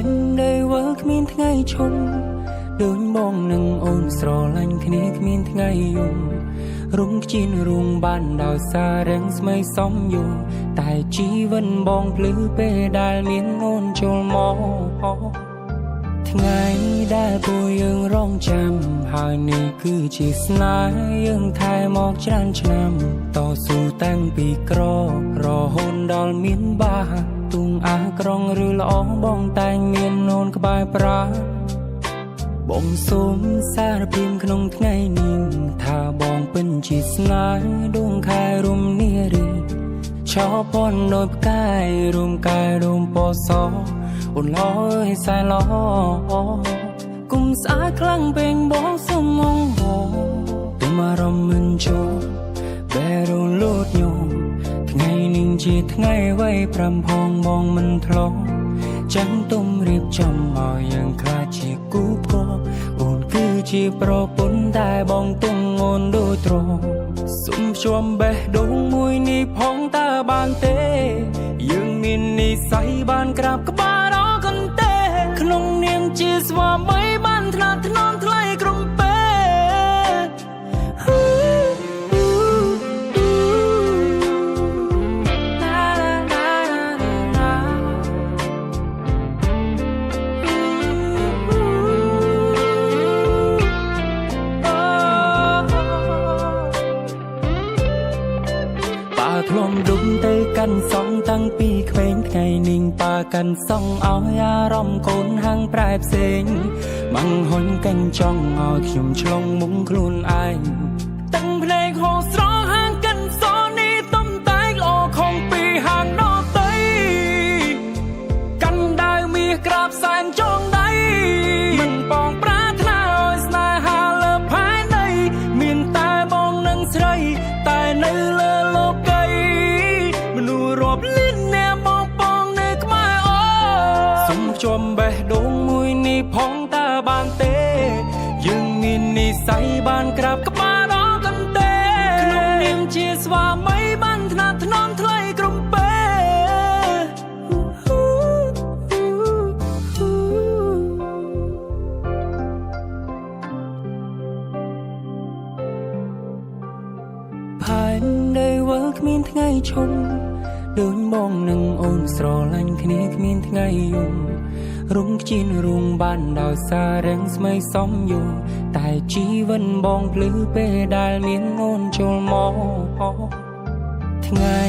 นได้เวิร์กมีนថ្ងៃชมเดินมองหนึ่งអូនស្រឡាញ់គ្នាគ្មានថ្ងៃយំរុងជីនរុងបានដោយសាររាំងស្មីសំយងតែជីវិនបងភ្លឺពេលដែលមានអូនចូលមកថ្ងៃដែលពួកយើងរងចាំហើយនេះគឺជាស្នេហ៍យើងថែមកច្រើនឆ្នាំតស៊ូតាំងពីក្ររហូតដល់មានបាទុងអាក្រងឬល្អបងតែងមានអូនក្បែរប្រាបងសូមសារភាពក្នុងថ្ងៃនេះថាបងពិនជាស្នេហ៍ដួងខែរំនារីឆោពន់ដោយផ្កាយរួមកាយរួមពណ៌សអូនឡោយសែឡោគុំស្អាតខ្លាំងពេញបងសុំងងហោតែមករំមិនចូលបែរលូតញោមថ្ងៃនេះជាថ្ងៃໄວ5ផងបងមិនធ្លាប់ចាំទុំរៀបចំឲ្យយើងខ្លាចជាគូគោអូនគឺជាប្រពន្ធតែបងទុំអូនដូចត្រង់សុំជួមបេះដូងមួយនេះផងតើបានទេយើងមាននិស្ស័យបានក្រាបក្បាលរកន្ទេក្នុងនាមជាស្វាមីបានថ្នាក់ថ្នមថ្លៃក្រុមពេធ្លំដុំទៅកាន់សងតាំងពីក្មេងថ្ងៃនេះប៉ាកាន់សងឲ្យអារម្មណ៍កូនហាងប្រែផ្សេងម៉ងហុញកាញ់ចង់ឲ្យខ្ញុំឆ្លងមុំខ្លួនឯងតាំងភ្នែកហូរស្រស់ហាងកាន់សនេះទំតែងល្អខំពីហាងដតីកាន់ដាវមាសក្រាបសែនចងដៃមិនបងប្រាថ្នាឲ្យស្នេហាលើផែនដីមានតែបងនឹងស្រីតែនៅលើរាប់លីនអ្នកបងបងនៅក្បែរអូសុំជួមបេះដូងមួយនេះផងតើបានទេយើងមាននិស្ស័យបានក្រាបក្បាលរកន្ទេក្នុងនាមជាស្វាមីបានថ្នាក់ថ្នមថ្លៃក្រុមពេផែនได้เวิร์กមានថ្ងៃឈុំដូចបងនឹងអូនស្រឡាញ់គ្នាគ្មានថ្ងៃយំរុងជីនរុងបានដោយសាររាំងស្មីសំយងតែជីវិនបងភ្លឺពេលដែលមានអូនចូលមកថ្ងៃ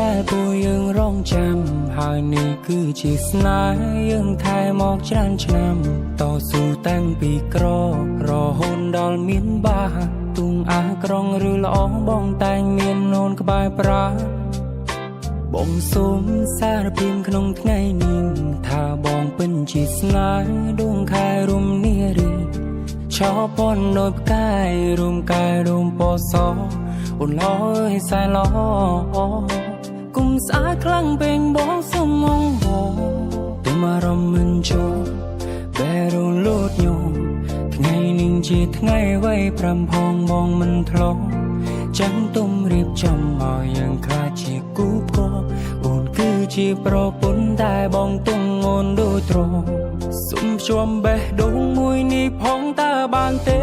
ដែលពួកយើងរងចាំហើយនេះគឺជាស្នេហ៍យើងថែមកច្រើនឆ្នាំតស៊ូតាំងពីក្ររហូតដល់មានបាទុងអាក្រងឬល្អបងតែងមានអូនក្បែរប្រាបងសូមសារភាពក្នុងថ្ងៃនេះថាបងពិនជាស្នេហ៍ដួងខែរំនារីឆោពន់ដោយផ្កាយរួមកាយរួមពណ៌សអូនឡោយសែឡោគុំស្អាតខ្លាំងពេញបងសុំងងហោតែមករំមិនចូលបែរលូតញោមថ្ងៃនេះជាថ្ងៃໄວ5ផងបងមិនធ្លាប់ចាំទុំរៀបចំឲ្យយើងខ្លាចជាគូគោអូនគឺជាប្រពន្ធតែបងទុំអូនដូចត្រង់សុំជួមបេះដូងមួយនេះផងតើបានទេ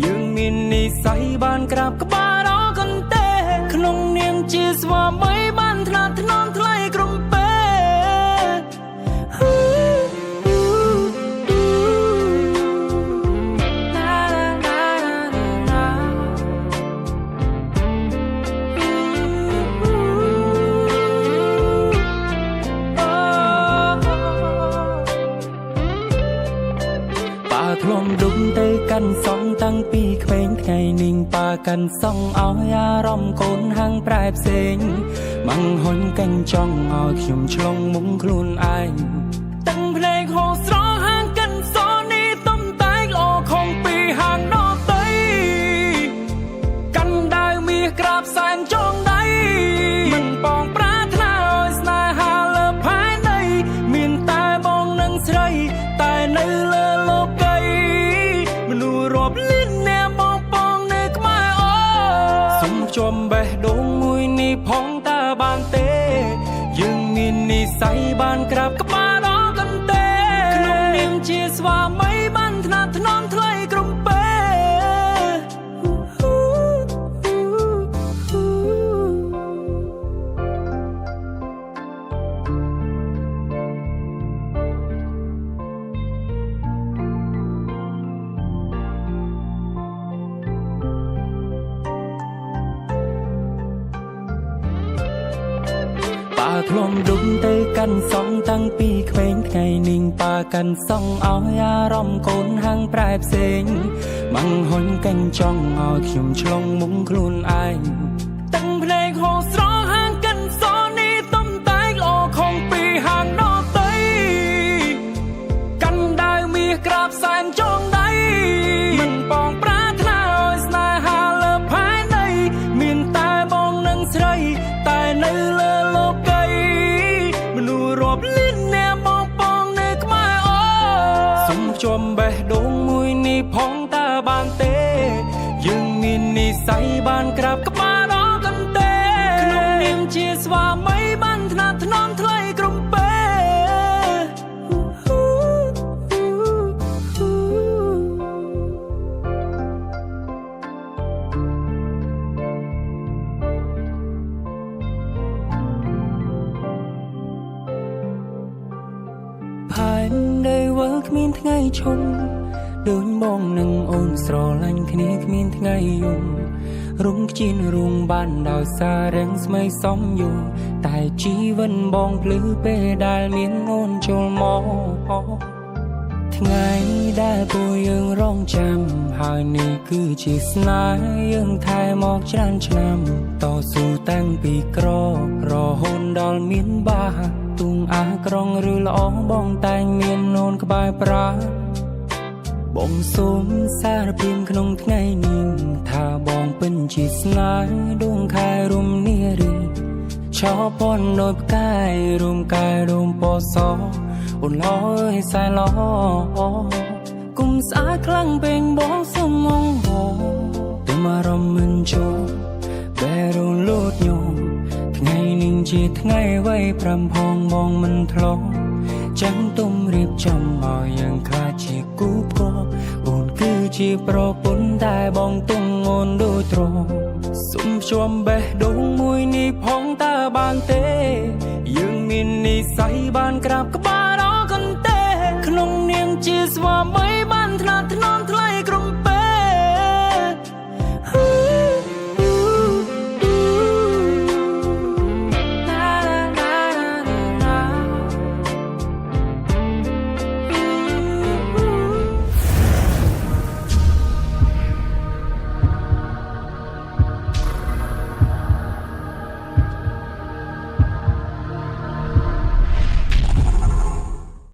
យើងមាននិស្ស័យបានក្រាបក្បាលរកន្ទេក្នុងនាមជាស្វាមីបានថ្នាក់ថ្នមថ្លៃក្រុមពេធ្លំដុំទៅកាន់សងតាំងពីក្មេងថ្ងៃនេះប៉ាកាន់សងឲ្យអារម្មណ៍កូនហាងប្រែផ្សេងម៉ងហុញកាញ់ចង់ឲ្យខ្ញុំឆ្លងមុំខ្លួនឯងតាំងភ្នែកហូរស្រស់ហាងកាន់សនេះទំតែងល្អខំពីហាងដតីកាន់ដាវមាសក្រាបសែនចងដៃមិនបងប្រាថ្នាឲ្យស្នេហាលើផែនដីមានតែបងនឹងស្រីតែនៅលើរាប់លីនអ្នកបងបងនៅក្បែរអូសុំជួមបេះដូងមួយនេះផងតើបានទេយើងមាននិស្ស័យបានក្រាបក្បាលរកន្ទេ ลมดุมเตกันสองตั้งปีเคว้งไงนิ่งปากันส่องเอาอารมณ์โกนหางแปรเสียงมังหนกันจ้องเอาขิมชลงมุงคลุนอายตั้งเพลงโหสร้องห่างกันสอนี้ต้มตายโลของปีห่างนอกเตยกันได้มีกราบแสนจองได้มันปองปรารถนาโอยสนาหาเลิภายในมีนตายบองนังใสตายในเลือโลกไกมนูรบลิ้นแนมมองปองในกมาโอสมจมเบะดงมุยนี่พองตาบานเตยังมีนิสัยบานกราบกับมาดอกันเตขนมนิ่มเชียสว่าไม่บันถนัดถนอมทะเลกรุมเปผ่านได้เวิร์กมีนทั้งไงชมเดินมองหนึ่งโอนสรลันคณีมีนทั้งไงยุ่งรุงจีนรุงบ้านดาวซาเร่งสมัยซ้อมอยู่แต่ชีวันบองพลือเปดาลมีนโอนโจลมอทั้งไงได้ปูยังร้องจำหายนี่คือชีสนายังทายหมอกจานชนำต่อสู้ตั้งปีกรอรอโหนดอลมีนบ้าตุงอากรองหรือละอองบองแต่งเมียนโนนกบายปราบ่งสมสารพิมขนมไงนิ่งถ้าบองเป็นจิตสนายดวงคายรุมเนียรีชอบปนโดยกายรุมกายรุมปอสออุ่นลอยสายล้อกุมสาคลั่งเป็นบองสมองโหแต่มารมมันโจแบรุนลูดโยไงนิ่งจิตไงไว้พรำพองมองมันทลอจังตุ้มรีบจำเอายังคาจีกูโปรอุ่นคือจีโปรปุ่นได้บองตุ้งโอนดูตรงสุ่มชวมเบะดงมุยนี่พองตาบานเตยังมีนิสัยบานกราบกบ